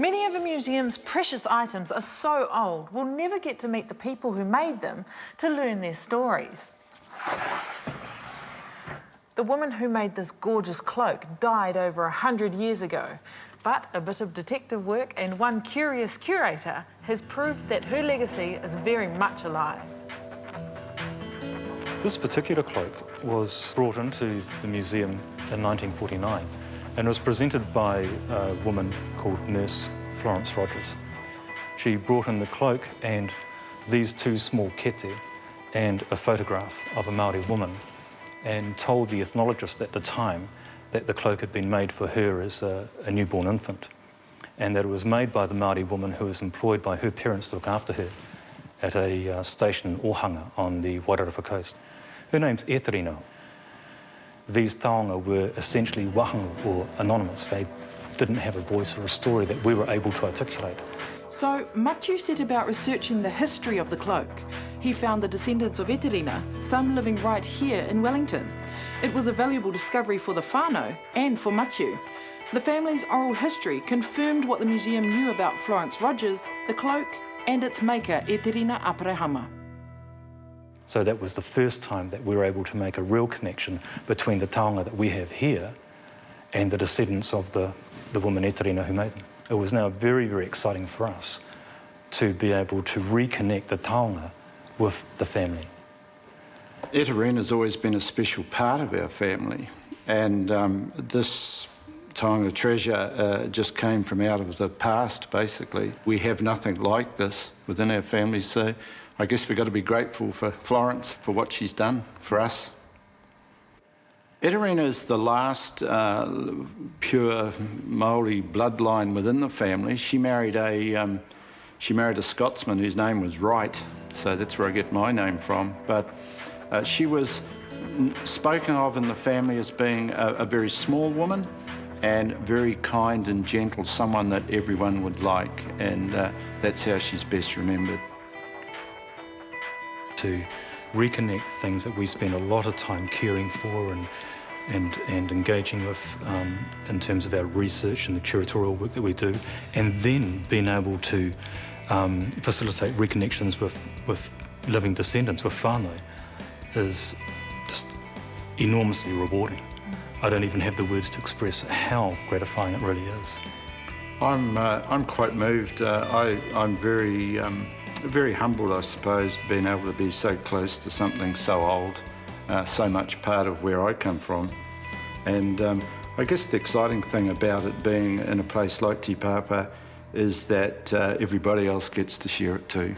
Many of a museum's precious items are so old, we'll never get to meet the people who made them to learn their stories. The woman who made this gorgeous cloak died over 100 years ago, but a bit of detective work and one curious curator has proved that her legacy is very much alive. This particular cloak was brought into the museum in 1949 and was presented by a woman called Nurse Florence Rogers. She brought in the cloak and these two small kete and a photograph of a Māori woman, and told the ethnologist at the time that the cloak had been made for her as a newborn infant, and that it was made by the Māori woman who was employed by her parents to look after her at a station in Ohanga on the Wairarapa coast. Her name's Eterina. These taonga were essentially wahanga or anonymous. They didn't have a voice or a story that we were able to articulate. So Matiu set about researching the history of the cloak. He found the descendants of Eterina, some living right here in Wellington. It was a valuable discovery for the whānau and for Matiu. The family's oral history confirmed what the museum knew about Florence Rogers, the cloak, and its maker, Eterina Aparehama. So that was the first time that we were able to make a real connection between the taonga that we have here and the descendants of the woman Eterina who made them. It was now very, very exciting for us to be able to reconnect the taonga with the family. Eterina's always been a special part of our family, and this taonga treasure just came from out of the past, basically. We have nothing like this within our family, so I guess we've got to be grateful for Florence for what she's done for us. Eterina is the last pure Māori bloodline within the family. She married a Scotsman whose name was Wright, so that's where I get my name from. But she was spoken of in the family as being a very small woman and very kind and gentle, someone that everyone would like, and that's how she's best remembered. To reconnect things that we spend a lot of time caring for and engaging with in terms of our research and the curatorial work that we do, and then being able to facilitate reconnections with living descendants, with whānau, is just enormously rewarding. I don't even have the words to express how gratifying it really is. I'm quite moved. I'm very humbled, I suppose, being able to be so close to something so old, so much part of where I come from. And I guess the exciting thing about it being in a place like Te Papa is that everybody else gets to share it too.